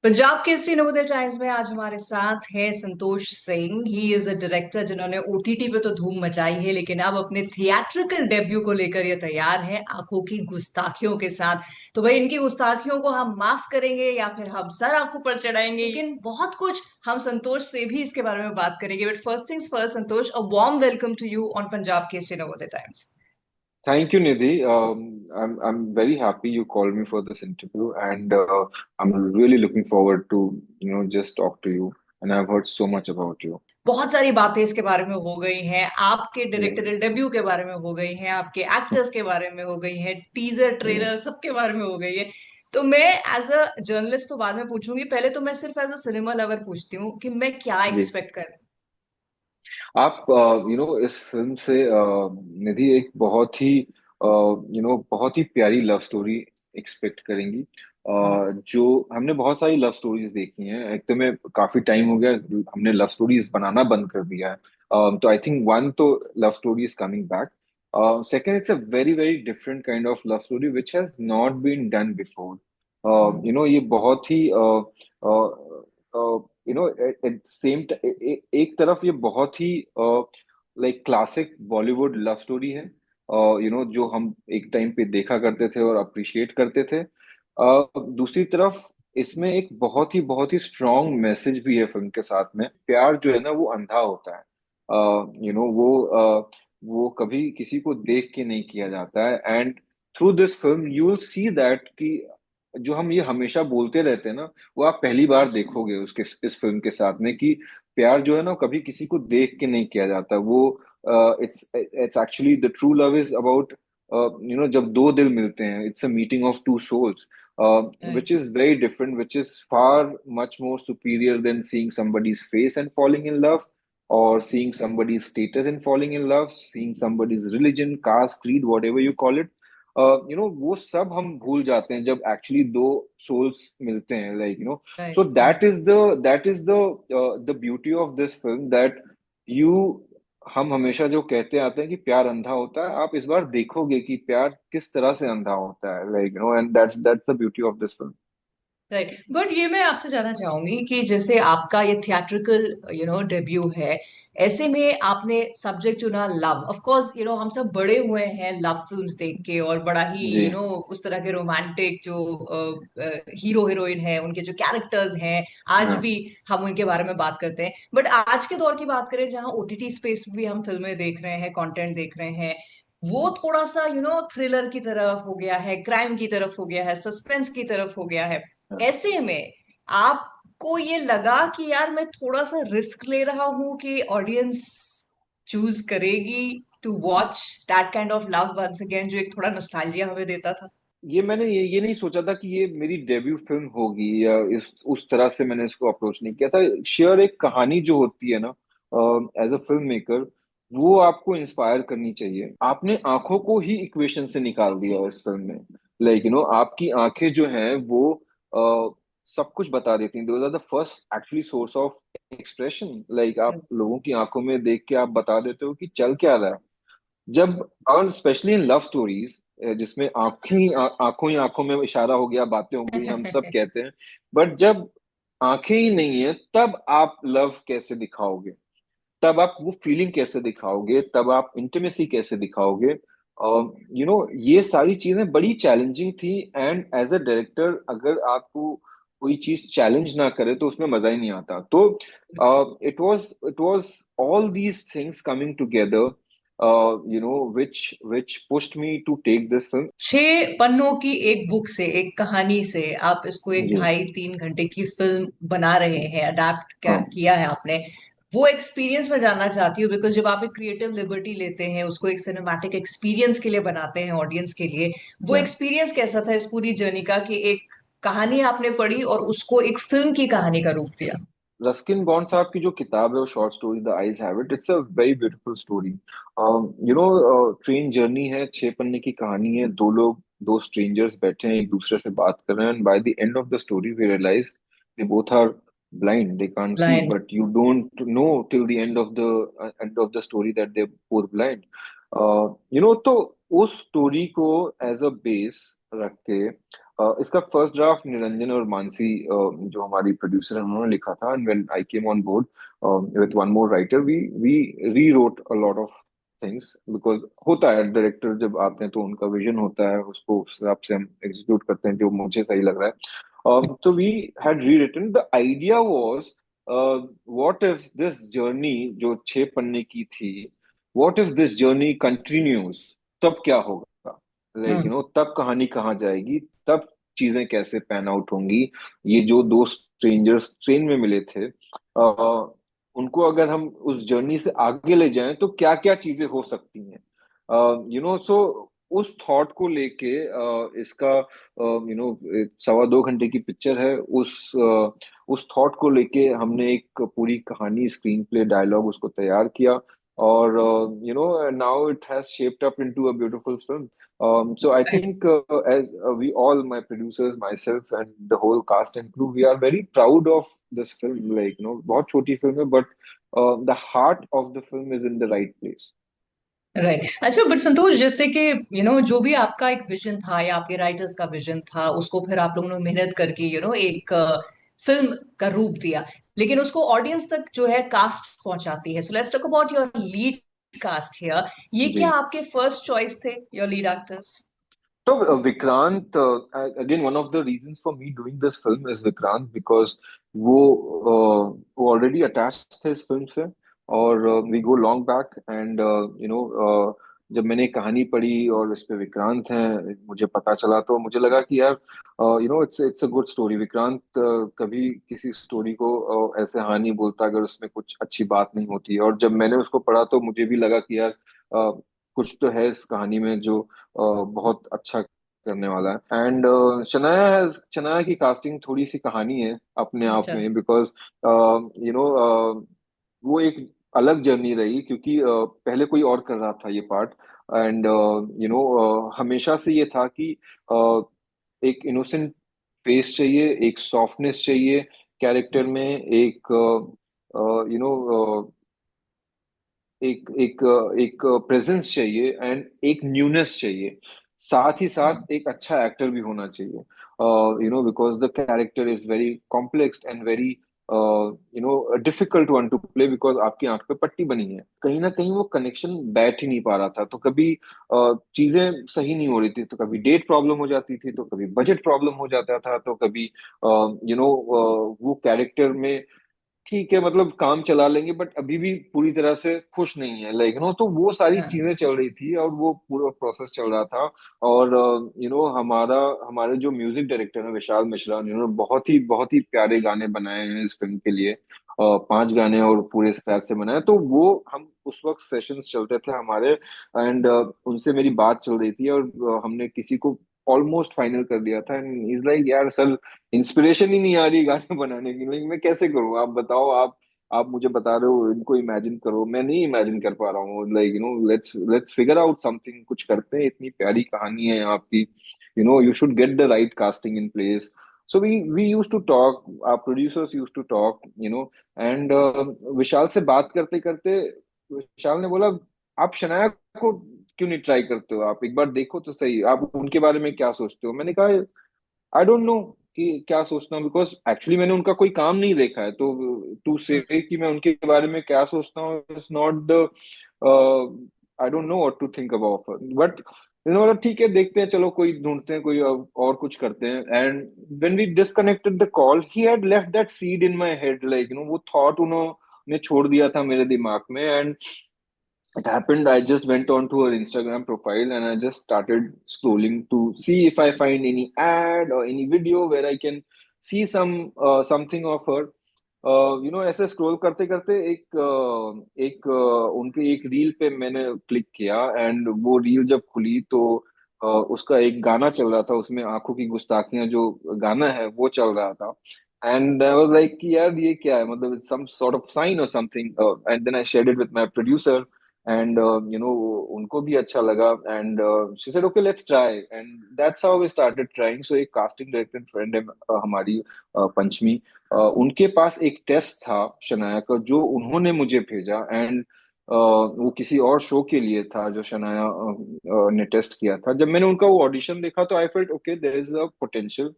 Punjab Kesari Navodaya times में आज हमारे साथ है Santosh Singh. He is a director जिन्होंने ओटीटी पे तो धूम मचाई है, लेकिन अब अपने थिएट्रिकल डेब्यू को लेकर ये तैयार है आंखों की गुस्ताखियों के साथ। तो भाई, इनकी गुस्ताखियों को हम माफ करेंगे या फिर हम सर आंखों पर चढ़ाएंगे, लेकिन बहुत कुछ हम संतोष से भी इसके बारे में बात करेंगे। But first things first, Santosh, a warm welcome to you on Punjab Kesari Navodaya times. Thank you, Nidhi. I'm very happy you called me for this interview, and I'm really looking forward to just talk to you. And I've heard so much about you. बहुत सारी बातें इसके बारे में हो गई हैं, आपके Yeah, डायरेक्टोरियल डेब्यू के बारे में हो गई हैं, आपके एक्टर्स के बारे में हो गई हैं, टीजर yeah, ट्रेलर सबके बारे में हो गई है। तो मैं एज अ जर्नलिस्ट तो बाद में पूछूंगी, पहले तो मैं सिर्फ एज अ सिनेमा लवर पूछती हूँ कि मैं क्या जी। एक्सपेक्ट कर। आप इस फिल्म से निधि एक बहुत ही बहुत ही प्यारी लव स्टोरी एक्सपेक्ट करेंगी। जो हमने बहुत सारी लव स्टोरीज देखी हैं। एक तो मैं काफी टाइम हो गया हमने लव स्टोरीज बनाना बंद कर दिया है। तो आई थिंक वन तो love story is coming back. Second, it's a very very different kind of love story which has not been done before. ये बहुत ही एट सेम एक तरफ ये बहुत ही like classic Bollywood love story है, जो हम एक टाइम पे देखा करते थे और अप्रिशिएट करते थे। दूसरी तरफ इसमें एक बहुत ही स्ट्रॉन्ग मैसेज भी है फिल्म के साथ में। प्यार जो है ना वो अंधा होता है। वो कभी किसी को देख के नहीं किया जाता है। And through this film you will see that कि जो हम ये हमेशा बोलते रहते हैं ना, वो आप पहली बार देखोगे उसके इस फिल्म के साथ में कि प्यार जो है ना कभी किसी को देख के नहीं किया जाता। वो it's actually the true love is about जब दो दिल मिलते हैं, it's a meeting of two souls, which is very different, which is far much more superior than seeing somebody's face and falling in love, or seeing somebody's status and falling in love, seeing somebody's religion, caste, creed, whatever you call it. वो सब हम भूल जाते हैं जब actually दो souls मिलते हैं, so right. That is the beauty of this film, that you हम हमेशा जो कहते आते हैं कि प्यार अंधा होता है, आप इस बार देखोगे कि प्यार किस तरह से अंधा होता है, and that's the beauty of this film. Right, but ये मैं आपसे जानना चाहूंगी कि जैसे आपका ये थिएट्रिकल डेब्यू है, ऐसे में आपने सब्जेक्ट चुना लव। ऑफ कोर्स हम सब बड़े हुए हैं लव फिल्म्स देख के, और बड़ा ही जी। उस तरह के रोमांटिक जो हीरो हीरोइन है, उनके जो कैरेक्टर्स हैं, आज हाँ। भी हम उनके बारे में बात करते हैं। बट आज के दौर की बात करें, जहाँ ओटीटी स्पेस भी हम फिल्में देख रहे हैं, कंटेंट देख रहे हैं, वो थोड़ा सा थ्रिलर की तरफ हो गया है, क्राइम की तरफ हो गया है, सस्पेंस की तरफ हो गया है। हाँ। ऐसे में आपको ये लगा कि यार मैं थोड़ा सा रिस्क ले रहा हूं कि ऑडियंस चूज करेगी to watch that kind of love once again, जो एक थोड़ा नॉस्टैल्जिया हमें देता था। मैंने ये नहीं सोचा था कि ये मेरी डेब्यू फिल्म होगी, या इस उस तरह से मैंने इसको अप्रोच नहीं किया था। शेयर एक कहानी जो होती है ना, एज अ फिल्म मेकर, वो आपको इंस्पायर करनी चाहिए। आपने आंखों को ही इक्वेशन से निकाल दिया इस फिल्म में। आपकी आंखें जो हैं वो सब कुछ बता देती हैं। Those are the first actually source of expression. आप लोगों की आंखों में देख के आप बता देते हो कि चल क्या रहा है। जब और स्पेशली इन लव स्टोरीज, जिसमें आंखों ही आंखों में इशारा हो गया, बातें हो गई, हम सब कहते हैं। बट जब आंखें ही नहीं है, तब आप लव कैसे दिखाओगे? तब आप वो फीलिंग कैसे दिखाओगे? तब आप इंटीमेसी कैसे दिखाओगे? ये सारी चीजें बड़ी चैलेंजिंग थी। एंड एज अ डायरेक्टर, अगर आपको कोई चीज चैलेंज ना करे तो उसमें मजा ही नहीं आता। तो it was all these things coming together, which pushed me to take this film. 6 पन्नों की एक बुक से, एक कहानी से आप इसको एक जी। 2.5-3 घंटे की फिल्म बना रहे हैं, अडेप्ट हाँ। किया है आपने। वो एक्सपीरियंस मैं जानना चाहती हूँ, बिकॉज जब आप एक क्रिएटिव लिबर्टी लेते हैं, उसको एक सिनेमैटिक एक्सपीरियंस के लिए बनाते हैं, ऑडियंस के लिए, वो या एक्सपीरियंस कैसा था इस पूरी जर्नी का, कि एक कहानी आपने पढ़ी और उसको एक फिल्म की कहानी का रूप दिया। रस्किन बॉन्ड साहब की जो किताब है, वो short story the eyes have it, it's a very beautiful story. Train journey है, 6 पन्ने की कहानी है। दो लोग, दो स्ट्रेंजर्स बैठे हैं, एक दूसरे से बात कर रहे हैं, and by the end of the story we realise they both are blind, they can't see, blind. but you don't know till the end of the story that they're both blind. तो उस story को as a base रख के इसका first draft Niranjan और मानसी जो हमारी producer है उन्होंने लिखा था, and when I came on board with one more writer, we rewrote a lot of things, because होता है डायरेक्टर जब आते हैं तो उनका विजन होता है, उसको उस हिसाब से हम एग्जीक्यूट करते हैं जो मुझे सही लग रहा है। तो we had rewritten, the idea was what if this journey जो 6 पन्ने की थी, what if this journey continues, तब क्या होगा, लाइक हम्म। तब कहानी कहाँ जाएगी, तब चीजें कैसे पैन आउट होंगी। ये जो दो स्ट्रेंजर्स ट्रेन में मिले थे, उनको अगर हम उस जर्नी से आगे ले जाएं तो क्या क्या चीजें हो सकती हैं, सो उस थॉट को लेके इसका 1.25 घंटे की पिक्चर है, उस थॉट को लेके हमने एक पूरी कहानी, स्क्रीन प्ले, डायलॉग उसको तैयार किया, और now it has shaped up into a beautiful film. So I think as we all, my producers, myself, and the whole cast and crew, we are very proud of this film. Like, बहुत छोटी film है, but the heart of the film is in the right place. Right. अच्छा, but संतोष, जैसे कि जो भी आपका एक विजन था या आपके राइटर्स का विजन था, उसको फिर आप लोगों ने मेहनत करके एक फिल्म का रूप दिया, लेकिन उसको ऑडियंस तक जो है कास्ट पहुंचाती है। So let's talk about your lead cast here. ये जी. क्या आपके फर्स्ट चॉइस थे, your lead actors? So Vikrant, again, one of the reasons for me doing this film is Vikrant, because वो already attached थे इस फिल्म से, और we go long back, and जब मैंने कहानी पढ़ी और इस पे विक्रांत हैं, मुझे पता चला, तो मुझे लगा कि यार it's a good story. Vikrant कभी किसी स्टोरी को ऐसे हाँ नहीं बोलता अगर उसमें कुछ अच्छी बात नहीं होती, और जब मैंने उसको पढ़ा तो मुझे भी लगा कि यार कुछ तो है इस कहानी में जो बहुत अच्छा करने वाला है. एंड शनाया की कास्टिंग थोड़ी सी कहानी है अपने आप अच्छा। में, बिकॉज वो एक अलग जर्नी रही, क्योंकि पहले कोई और कर रहा था ये पार्ट, एंड हमेशा से ये था कि एक इनोसेंट फेस चाहिए, एक सॉफ्टनेस चाहिए कैरेक्टर में, एक एक एक एक प्रेजेंस चाहिए, एंड एक न्यूनेस चाहिए, साथ ही साथ एक अच्छा एक्टर भी होना चाहिए, because the character is very complex and very difficult one two play, because आपकी आंख पे पट्टी बनी है, कहीं ना कहीं वो कनेक्शन बैठ ही नहीं पा रहा था, तो कभी चीजें सही नहीं हो रही थी, तो कभी डेट प्रॉब्लम हो जाती थी, तो कभी बजट प्रॉब्लम हो जाता था, तो कभी वो कैरेक्टर में ठीक है, मतलब काम चला लेंगे, बट अभी भी पूरी तरह से खुश नहीं है, लाइक तो वो सारी हाँ। चीजें चल रही थी, और वो पूरा प्रोसेस चल रहा था. और हमारे जो म्यूजिक डायरेक्टर है विशाल मिश्रा, उन्होंने बहुत ही प्यारे गाने बनाए हैं इस फिल्म के लिए, 5 गाने और पूरे स्क्रैच से बनाए, तो वो हम उस वक्त सेशंस चलते थे हमारे, एंड उनसे मेरी बात चल रही थी, और हमने किसी को ऑलमोस्ट फाइनल कर दिया था, एंड इज लाइक यार सर, इंस्पिरेशन ही नहीं आ रही गाने बनाने की, लाइक मैं कैसे करूं, आप बताओ, आप मुझे बता रहे हो इनको इमेजिन करो, मैं नहीं इमेजिन कर पा रहा हूँ, like let's let's figure out something, कुछ करते हैं, इतनी प्यारी कहानी है आपकी, you should get the right casting in place. So we used to talk, our producers used to talk, and विशाल से बात करते करते विशाल ने बोला, आप शनाया को क्यों नहीं ट्राई करते हो, आप एक बार देखो तो सही, आप उनके बारे में क्या सोचते हो. मैंने कहा आई डोंट नो कि क्या सोचना, बिकॉज एक्चुअली मैंने उनका कोई काम नहीं देखा है, तो टू से कि मैं उनके बारे में क्या सोचता हूँ is not the, I don't know what to think about, but ठीक है, देखते हैं, चलो कोई ढूंढते हैं, कोई और कुछ करते हैं. And when we disconnected the call, he had left that seed in my head, like वो थॉट उन्होंने छोड़ दिया था मेरे दिमाग में. And it happened, I just went on to her Instagram profile, and I just started scrolling to see if I find any ad or any video where I can see something of her. ऐसे scroll करते करते उनके एक reel पे मैंने click किया, and वो reel जब खुली तो उसका एक गाना चल रहा था, उसमें आंखों की गुस्ताखियां जो गाना है वो चल रहा था. एंड आई वाज लाइक कि यार ये क्या है, मतलब it's some sort of sign और something. And then I shared it with my producer, and उनको भी अच्छा लगा, and she said okay let's try, and that's how we started trying. So एक कास्टिंग डायरेक्टर फ्रेंड है हमारी, पंचमी, उनके पास एक टेस्ट था शनाया का जो उन्होंने मुझे भेजा, एंड वो किसी और शो के लिए था जो शनाया ने टेस्ट किया था। जब मैंने उनका वो ऑडिशन देखा तो I felt okay, there is a potential,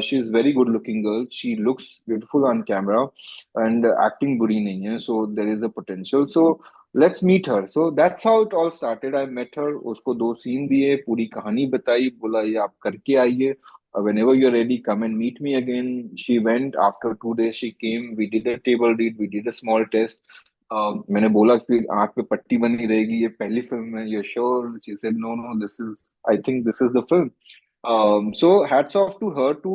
she is very good looking girl, she looks beautiful on camera, and acting बुरी नहीं है, so there is the potential, so let's meet her. So that's how it all started. I met her, उसको 2 scene दिए, पूरी कहानी बताई, बोला ये आप करके आइए, whenever you're ready, come and meet me again. She went after 2 days. She came. We did a table read. We did a small test. मैंने बोला कि आंख पे पट्टी बनी रहेगी, ये पहली फिल्म है, you're sure? She said no, no, this is, I think this is the film. So hats off to her to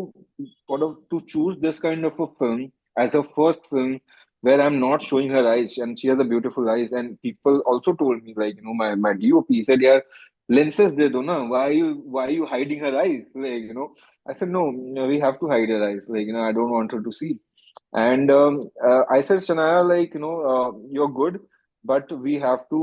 sort of to choose this kind of a film as a first film where I'm not showing her eyes, and she has a beautiful eyes. And people also told me, like, my DOP, he said, "Yeah, lenses de do na. Why are you hiding her eyes?" Like, I said, no, we have to hide her eyes. Like, I don't want her to see. And I said, Shania, like, you're good, but we have to,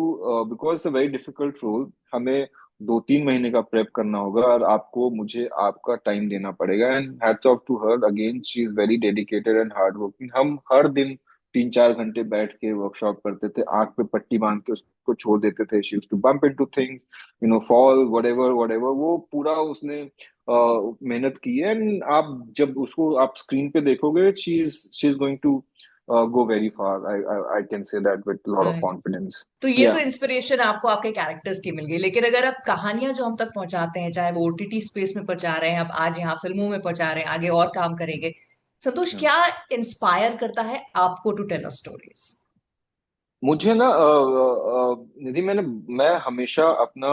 because it's a very difficult role, हमें 2-3 महीने का prep करना होगा, और आपको मुझे आपका time देना पड़ेगा। And hats off to her again, she is very dedicated and hard working. हम हर दिन 3-4 घंटे बैठ के वर्कशॉप करते थे, आंख पे पट्टी बांध के उसको छोड़ देते थे। She used to bump into things, fall, whatever whatever, वो पूरा उसने मेहनत की है। एंड आप जब उसको आप स्क्रीन पे देखोगे, she is going to go very far, I can say that with lot of Right. Confidence. तो ये तो इंस्पिरेशन आपको आपके कैरेक्टर्स की मिल गई, लेकिन अगर आप कहानियां जो हम तक पहुंचाते हैं, चाहे वो ओटीटी स्पेस में पहुंचा रहे हैं, अब आज यहाँ फिल्मों में पहुंचा रहे हैं, आगे और काम करेंगे, संतोष, या क्या इंस्पायर करता है आपको टू टेल अ स्टोरीज? मुझे ना निधि, मैं हमेशा अपना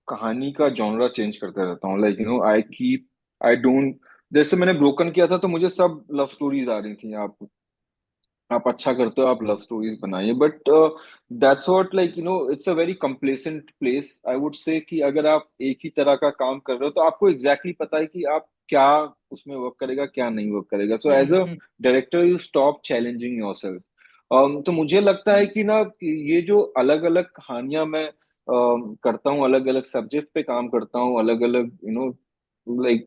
कहानी का जॉनरा चेंज करता रहता हूँ। लाइक आई डोंट, जैसे मैंने ब्रोकन किया था तो मुझे सब लव स्टोरीज आ रही थी। आप अच्छा करते हो, आप लव स्टोरीज बनाइए, but that's what, like it's a very complacent place, I would say, कि अगर आप एक ही तरह का काम कर रहे हो तो आपको एग्जैक्टली पता है कि आप क्या उसमें वर्क करेगा, क्या नहीं वर्क करेगा। So as a hmm. Director you stop challenging yourself. तो मुझे लगता है कि ना, कि ये जो अलग अलग कहानियां मैं करता हूँ, अलग अलग सब्जेक्ट पे काम करता हूँ, अलग अलग लाइक,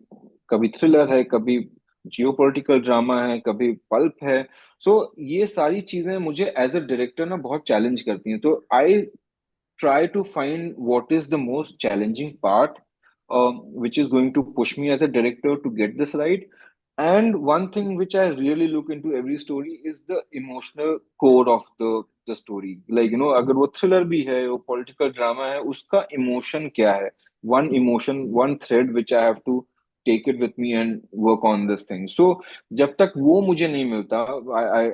कभी थ्रिलर है, कभी जियोपॉलिटिकल ड्रामा है, कभी पल्प है। सो ये सारी चीजें मुझे एज अ डायरेक्टर ना बहुत चैलेंज करती हैं। तो आई try to find what is the most challenging part, which is going to push me as a director to get this right. And one thing which I really look into every story is the emotional core of the story. Like, अगर वो thriller भी है, वो political drama है, उसका emotion क्या है? One emotion, one thread which I have to take it with me and work on this thing. So जब तक वो मुझे नहीं मिलता,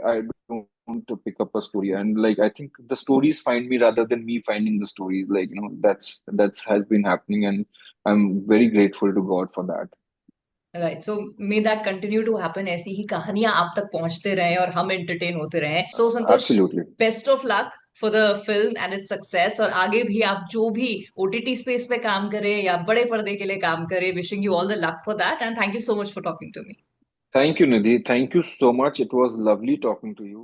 I don't to pick up a story. And like, I think the stories find me rather than me finding the stories. Like, that's has been happening, and I'm very grateful to God for that. Right, so may that continue to happen, ऐसी ही कहानियां आप तक पहुंचते रहे और हम entertain होते रहे। सो संतोष, Absolutely. Best of luck for the film and its success, और आगे भी आप जो भी ओटीटी स्पेस पे काम करें या बड़े पर्दे के लिए काम करें, wishing you all the luck for that, and thank you so much for talking to me. Thank you, Nidhi. Thank you so much. It was lovely talking to you.